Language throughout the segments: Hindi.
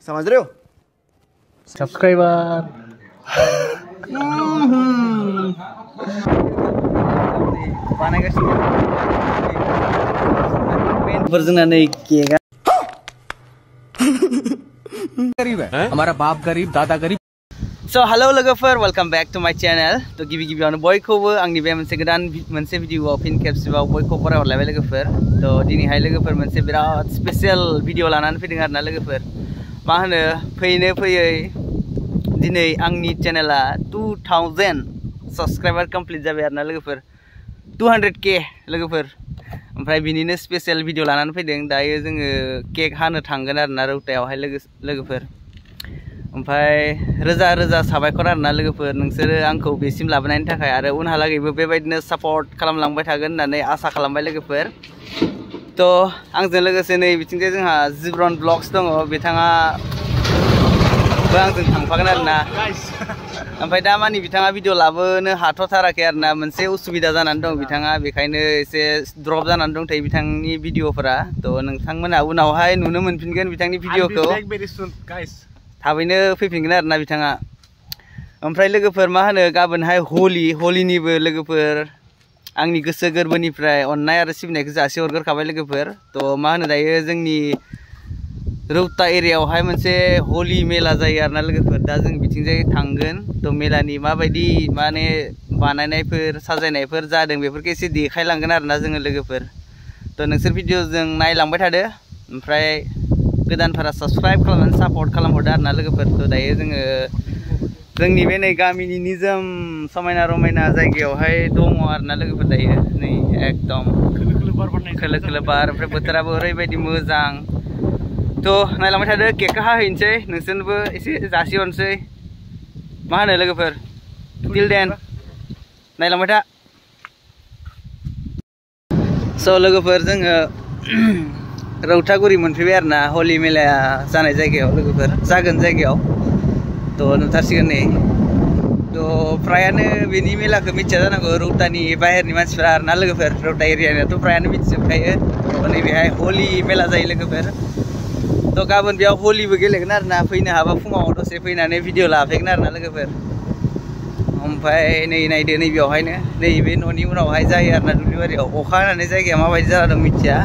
समझ रहे हो? सब्सक्राइबर गरीब है हमारा बाप गरीब दादा गरीब So hello लोगोफोर welcome back to my channel तो गिबियावनो बयखौबो आंनि बे मोनसे गोदान मोनसे भिडियोआव फिन खेबसेबाव बयखौ बरायहरलायबाय लोगोफोर तो दिनैहाय लोगोफोर मोनसे बिराद स्पेशल भिडियो लानानै फैदों आरोना लोगोफोर मा होनो फैयै दिनै आंनि चेनेला 2000 सब्सक्राइबार कमप्लीट जाबाय आरोना लोगोफोर 200k लोगोफोर ओमफ्राय बिनिनो स्पेशल भिडियो लानानै फैदों दायो जोङो केक हानो थांगोन आरोना रौतायावहाय लोगोफोर ओमफ्राय रोजा साबायखर आरोना लोगोफोर नोंसोरो आंखौ बेसिम लाबोनायनि थाखाय आरो उनहालागैबो बेबायदिनो सापर्ट खालामलांबाय थागोन होननानै आसा खालामबाय लोगोफोर तो आंजों लोगोसे नै बिथिंजाय जोंहा जिब्रन ब्लग्स दङ बिथाङाबो आंजों थांफागोन आरोना ओमफ्राय दा मानि बिथाङा भिडिअ लाबोनो हाथ'थाराखै आरोना मोनसे उसुबिदा जानानै दं बिथाङा बेखायनो एसे ड्रप जानानै दंथायो बिथांनि भिडिअफोरा तो नोंथांमोना उनावहाय नुनो मोनफिनगोन बिथांनि भिडिअखौ थाबैनो फैफिनगोन आरोना बिथाङा ओमफ्राय लोगोफोर मा होनो गाबोनहाय हलिनिबो लोगोफोर आंनि गोसो गोरबोनिफ्राय अननाय आरो सिबिनायखौ जासिहरग्रोखाबाय लोगोफोर तो मा होनो दायो जोंनि रौता एरियायावहाय मोनसे हलि मेला जायो आरोना लोगोफोर दा जों बिथिंजाय थांगोन तो मेलानि माबायदि माने बानायनायफोर साजायनायफोर जादों बेफोरखौ एसे देखायलांगोन आरोना जोङो लोगोफोर तो नोंसोर भिडिअजों नायलांबाय थादो ओमफ्राय गोदानफोरा साबस्क्राइब खालामनानै सापर्ट खालामहरदो आरोना लोगोफोर तो दायो जोङो जोंनि बे नै गामिनि निजोम समायना रमायना जायगायावहाय दङ आरोना लोगोफोर दायो नै एकदम खोलो बार ओमफ्राय बोथोराबो ओरैबायदि मोजां तो नायलांबाय थादो केकखौ हाहैनोसै नोंसोरनोबो एसे जासिहरनोसै मा होनो लोगोफोर टिल देन नायलांबाय था स' लोगोफोर जोङो रौतागुरि मोनफैबाय आरोना हलि मेलाया जानाय जायगायाव लोगोफोर जागोन जायगायाव तो नुथारसिगोन नै तो फ्रायानो बेनि मेलाखौ मिथिया जानांगौ रौतानि बाहेरनि मानसिफ्रा आरोना लोगोफोर रौता एरियानियाथ' फ्रायानो मिथिजोबखायो नैबेहाय हलि मेला जायो लोगोफोर तो गाबोन बेयाव हलिबो गेलेगोन आरोना फैनो हाबा फुङाव दसे फैनानै भिडिअ लाफैगोन आरोना लोगोफोर ओमफ्राय नै नायदो नैबेयावहायनो नैबे न'नि उनावहाय जायो आरोना दुब्लिबारियाव अखा हानानै जायगाया माबायदि जाना दं मिथिया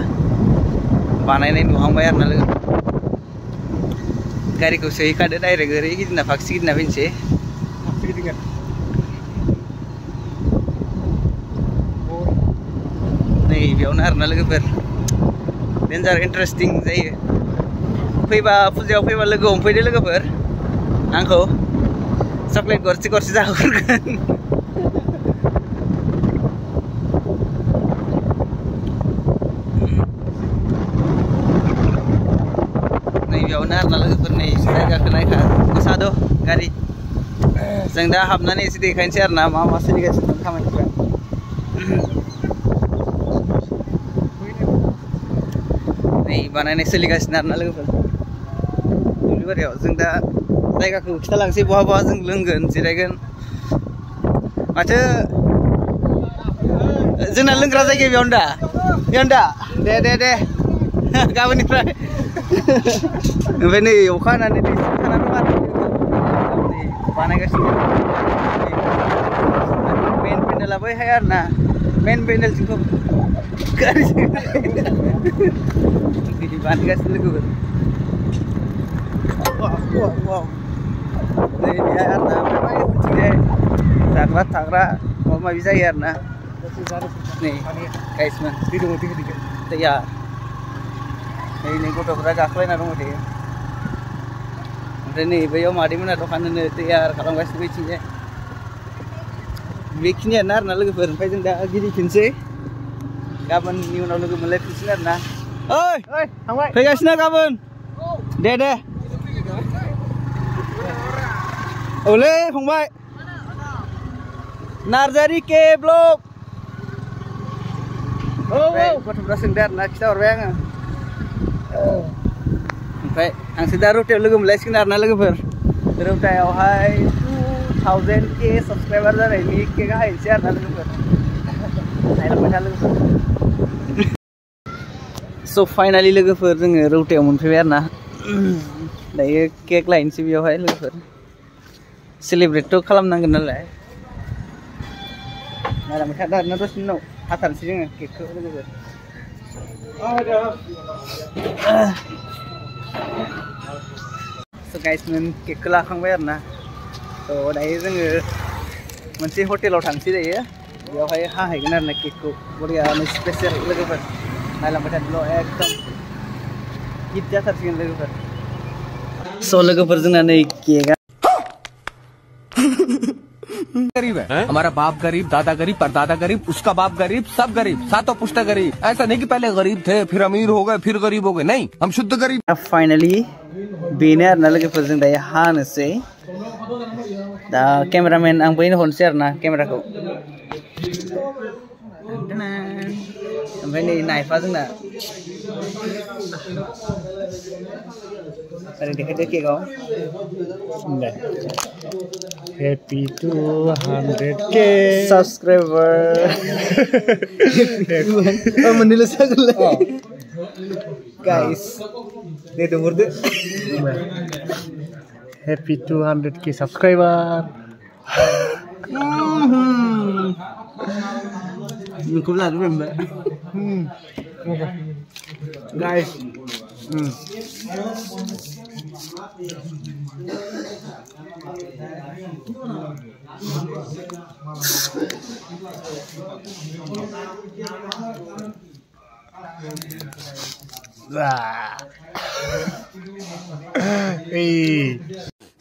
बानायनाय नुहांबाय आरोना लोगो गारिखौ सोहैखादो डाइरेक्ट ओरै गिदिंना फागसि गिदिंना फैनोसै नै बेयावनो आरोना लोगोफोर डेन्जार इन्टारेस्टिं जायो फैबा फुजायाव फैबा लोगो हमफैदो लोगोफोर आंखौ चकलेट गरसे जाहोहरगोन नैबेयावनो आरोना लोगोफोर नै जायगाखौ नायखा गोसाद' गारि जों दा हाबनानै एसे देखायनोसै आरोना मा सोलिगासिनो दं खामानिफ्रा नै बानायनाय सोलिगासिनो आरोना लोगोफोर दुब्लिबारियाव जों दा जायगाखौ खिथालांसै बहा जों लोंगोन जिरायगोन माथो जोंना लोंग्रा जायगाया बेयावनो दा दे गाबोननिफ्राय ओमफ्राय नै अखा हानानै दै थाना दं आरो नै बानायगासिनो मेन पेन्डेला बैहाय आरोना मेन पेन्डेलथिंथ' गारिजों बानायगासिनो लोगोफोर नै बेहाय आरोना ओमफ्राय उनथिंजाय जाग्रा थाग्रा माबा माबि जायो आरोना नै गाइसमोन दैया नै गथ'फ्रा गाखोलायना दङ दे ओमफ्राय नै बैयाव मादैमोना दखान होनो तैयार खालामगासिनो बैथिंजाय बेखिनियानो आरोना लोगोफोर ओमफ्राय जों दा गिदिंफिनसै गाबोननि उनाव लोगो मोनलायफिनसिगोन आरोना ओइ फैगासिनो गाबोन दे औलै फंबाय नार्जारि के ब्लग गथ'फ्रा सोंदो आरोना खिथाहरबाय आङो ओमफ्राय आंसो दा रौतायाव लोगो मोनलायसिगोन आरोना लोगोफोर रौतायावहाय 2000k सब्सक्राइबार जानायनि केक हाहैनोसै आरोना लोगोफोर नायलांबाय था लोगोफोर स' स' फाइनालि लोगोफोर जोङो रौतायाव मोनफैबाय आरो ना दायो केक लायनोसै बेयावहाय लोगोफोर सेलिब्रेटथ' खालामनांगोन नालाय नायलांबाय थादो आरोना दसेनि उनाव हाथारनोसै जोङो केकखौ लोगोफोर स' गाइसमोन केकखौ लाखांबाय आरो ना थ' दायो जोङो मोनसे हटेलाव थांसै दायो बेयावहाय हाहैगोन आरो ना केकखौ बरियानो स्पेसियेल लोगोफोर नायलांबाय थादोल' एकदम हिट जाथारसिगोन लोगोफोर स' लोगोफोर जोंना नै केकआ गरीब है हमारा बाप गरीब दादा गरीब परदादा गरीब उसका बाप गरीब सब गरीब सातों पुश्ता गरीब ऐसा नहीं कि पहले गरीब थे फिर अमीर हो गए फिर गरीब हो गए नहीं हम शुद्ध गरीब फाइनलि बेनो आरोना लोगोफोर जों दायो हानोसै दा केमेरामेन आं बैनो हरनोसै आरोना केमेराखौ ओमफ्राय नै नाइफआ जोंना ओरै देखायदो केकआव Happy 200k subscriber मोननैल' जागोनलै guys दे हरदो Happy 200k subscriber Mình cũng là đúng rồi mẹ guys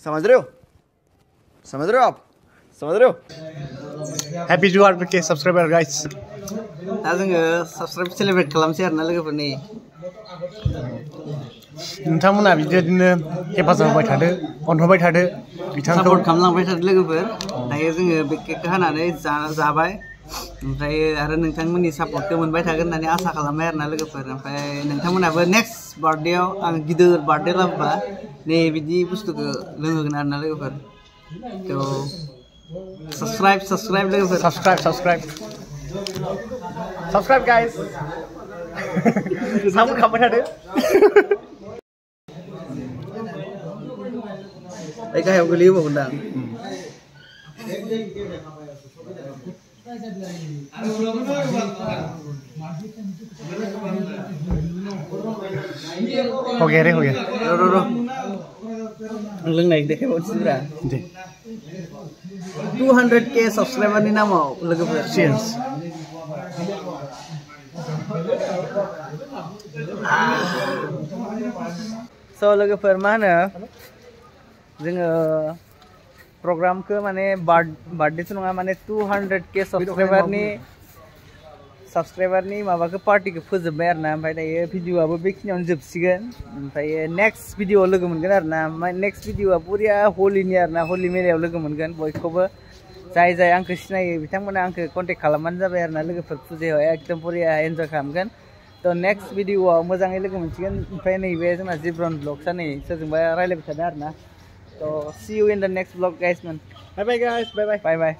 समझ रहे हो आप समझ रहे हो Happy 200k subscriber guys दा जोङो साबस्क्राइब सेलिब्रेट खालामसै आरोना लोगोफोरनि नोंथांमोना बिदिनो हेफाजाब होबाय थादो अनहरबाय थादो बिथांखौ सापर्ट खालामलांबाय थादो लोगोफोर दायो जोङो बे केकखौ हानानै जाबाय ओमफ्राय आरो नोंथांमोननि सापर्टखौ मोनबाय थागोन होननानै आसा खालामबाय आरोना लोगोफोर ओमफ्राय नोंथांमोनाबो नेक्स्ट बार्थडेआव आं गिदिर बार्थडे लाबोबा नै बिदि बुस्थुखौ लोंहोगोन आरोना लोगोफोर थ' subscribe लोगोफोर subscribe guys सापर्ट खालामबाय थादो ओइ गाहायाव गोलैहोबावगोनदां हो गया रे र' लोंनाय देखायबावनोसैब्रा 200k साबस्क्राइबारनि नामाव लोगोफोर cheers स' लोगोफोर मा होनो जोङो प्रग्रामखौ माने बार्थडेथ' नङा माने 200k साबस्क्राइबारनि माबाखौ पार्टिखौ फोजोबबाय आरो ना ओमफ्राय दायो भिडिअआबो बेखिनियावनो जोबसिगोन ओमफ्राय नेक्स्ट भिडिअआव लोगो मोनगोन आरो ना नेक्स्ट भिडिअआ बरिया हलिनि आरो ना हलि मेलायाव लोगो मोनगोन बयखौबो जाय आंखौ सिनायो बिथांमोना आंखौ कन्टेक्ट खालामबानो जाबाय आरो ना लोगोफोर फुजायाव एकदम बरिया एन्जय खालामगोन थ' नेक्स्ट भिडिअआव मोजाङै लोगो मोनसिगोन ओमफ्राय नैबे जोंना जिब्रन ब्लग्सआ नै सोरजोंबा रायज्लायबाय थादों आरो ना थ' see you in the next vlog guys man bye bye guys bye bye bye